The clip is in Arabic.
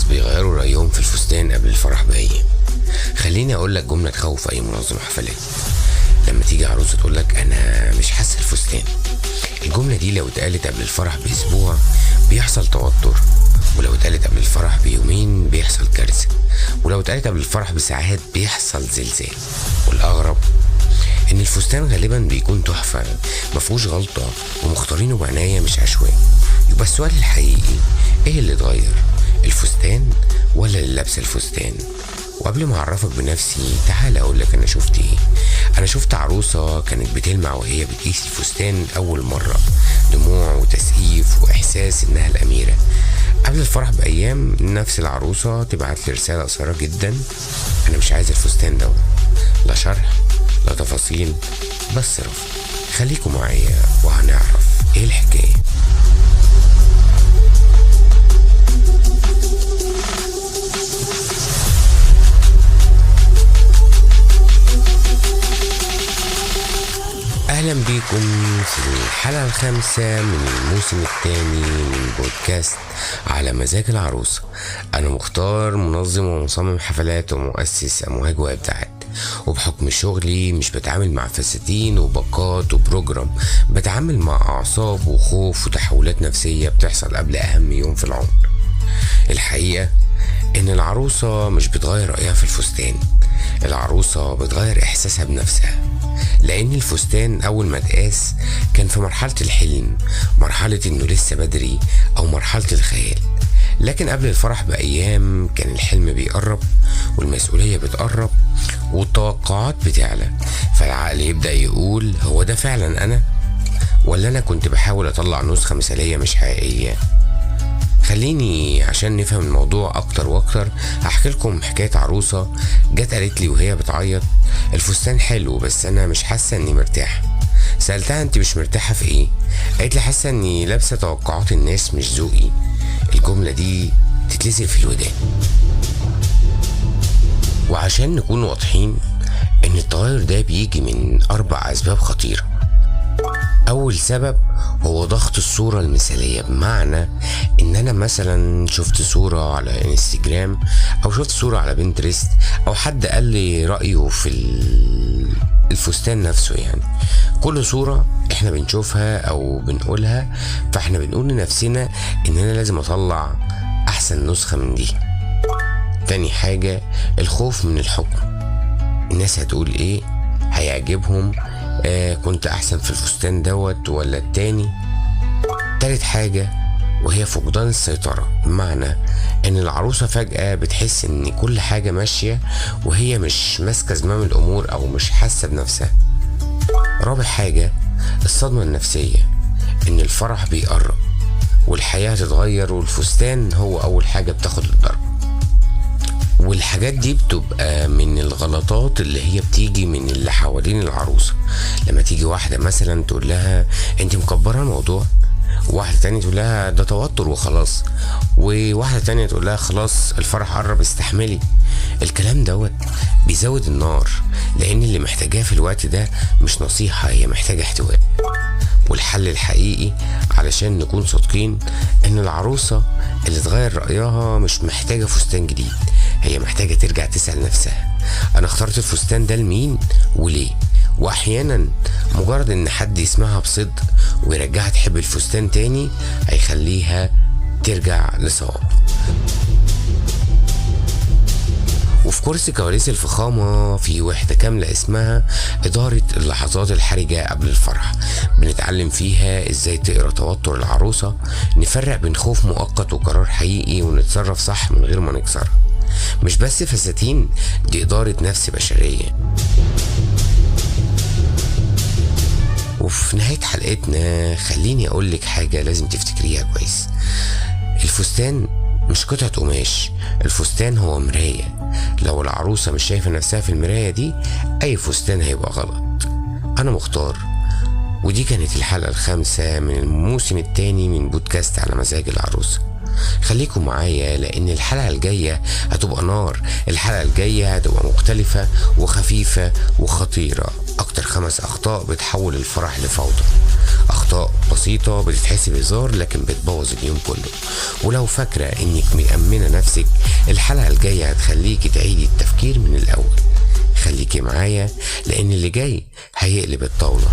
بيغيروا رأيهم في الفستان قبل الفرح بأيام. خليني أقول لك جملة تخوف أي منظم حفلات. لما تيجي عروسة تقول لك أنا مش حاسة الفستان، الجملة دي لو اتقالت قبل الفرح بأسبوع بيحصل توتر، ولو اتقالت قبل الفرح بيومين بيحصل كارثة، ولو اتقالت قبل الفرح بساعات بيحصل زلزال. والأغرب إن الفستان غالبا بيكون تحفة مفهوش غلطة ومختارينه بعناية مش عشوائي. يبقى السؤال الحقيقي إيه اللي اتغير؟ الفستان ولا اللي لابسه الفستان؟ وقبل ما اعرفك بنفسي تعال اقول لك انا شفت ايه. انا شفت عروسه كانت بتلمع وهي بتقيس الفستان اول مره، دموع وتسقيف واحساس انها الاميره. قبل الفرح بايام نفس العروسه تبعت لي رساله قصيره جدا: انا مش عايزه الفستان دوت، لا شرح لا تفاصيل، بس رفض. خليكم معايا وهنعرف ايه الحكايه. اهلا بيكم في الحلقة الخامسة من الموسم الثاني من بودكاست على مزاج العروسة. انا مختار، منظم ومصمم حفلات ومؤسس امواج وابداعات، وبحكم شغلي مش بتعامل مع فساتين وباقات وبروجرام، بتعامل مع اعصاب وخوف وتحولات نفسية بتحصل قبل اهم يوم في العمر. الحقيقة ان العروسة مش بتغير رأيها في الفستان، العروسة بتغير احساسها بنفسها. لان الفستان اول ما اتقاس كان في مرحلة الحلم، مرحلة انه لسه بدري او مرحلة الخيال. لكن قبل الفرح بايام كان الحلم بيقرب والمسؤولية بتقرب والتوقعات بتعلى، فالعقل يبدأ يقول هو ده فعلا انا، ولا انا كنت بحاول اطلع نسخة مثالية مش حقيقية؟ خليني عشان نفهم الموضوع اكتر واكتر هحكي لكم حكاية عروسة جت قالت لي وهي بتعيط: الفستان حلو بس انا مش حاسة اني مرتاحة. سألتها انت مش مرتاحة في ايه؟ قالت لي حاسة اني لابسة توقعات الناس مش ذوقي. الجملة دي تتلزق في الودان. وعشان نكون واضحين ان التغير ده بيجي من 4 اسباب خطيرة. اول سبب هو ضغط الصورة المثالية، بمعنى ان انا مثلا شفت صورة على انستجرام او شفت صورة على بنترست او حد قال لي رأيه في الفستان نفسه. يعني كل صورة احنا بنشوفها او بنقولها فاحنا بنقول لنفسنا ان انا لازم اطلع احسن نسخة من دي. تاني حاجة الخوف من الحكم، الناس هتقول ايه، هيعجبهم، كنت احسن في الفستان دوت ولا التاني. تالت حاجة وهي فقدان السيطرة، بمعنى ان العروسة فجأة بتحس ان كل حاجة ماشية وهي مش ماسكة زمام الامور او مش حاسة بنفسها. رابع حاجة الصدمة النفسية، ان الفرح بيقرب والحياة هتتغير والفستان هو اول حاجة بتاخد الضرب. والحاجات دي بتبقى من الغلطات اللي هي بتيجي من اللي حوالين العروسة. لما تيجي واحدة مثلا تقول لها انت مكبرة الموضوع، وواحدة تانية تقول لها ده توتر وخلاص، وواحدة تانية تقول لها خلاص الفرح قرب استحملي. الكلام دوت بيزود النار، لان اللي محتاجاه في الوقت ده مش نصيحة، هي محتاجة احتواء. والحل الحقيقي علشان نكون صادقين ان العروسة اللي تغير رأيها مش محتاجة فستان جديد، هي محتاجة ترجع تسأل نفسها انا اخترت الفستان ده لمين وليه. واحيانا مجرد ان حد يسمعها بصدق ويرجعها تحب الفستان تاني هيخليها ترجع لصواب. وفي كورس كواليس الفخامة في وحدة كاملة اسمها إدارة اللحظات الحرجة قبل الفرح، بنتعلم فيها ازاي تقرأ توتر العروسة، نفرق بين خوف مؤقت وقرار حقيقي، ونتصرف صح من غير ما نكسرها. مش بس فساتين، دي إدارة نفس بشرية. وفي نهاية حلقتنا خليني أقولك حاجة لازم تفتكريها كويس: الفستان مش قطعة قماش، الفستان هو مراية. لو العروسة مش شايفة نفسها في المراية دي أي فستان هيبقى غلط. أنا مختار، ودي كانت الحلقة الخامسة من الموسم الثاني من بودكاست على مزاج العروسة. خليكم معايا لأن الحلقة الجاية هتبقى نار. الحلقة الجاية هتبقى مختلفة وخفيفة وخطيرة. أكتر 5 أخطاء بتحول الفرح لفوضى، اخطاء بسيطة بتتحسب هزار لكن بتبوظ اليوم كله. ولو فاكرة انك مأمنة نفسك، الحلقة الجاية هتخليكي تعيدي التفكير من الاول. خليكي معايا لان اللي جاي هيقلب الطاولة.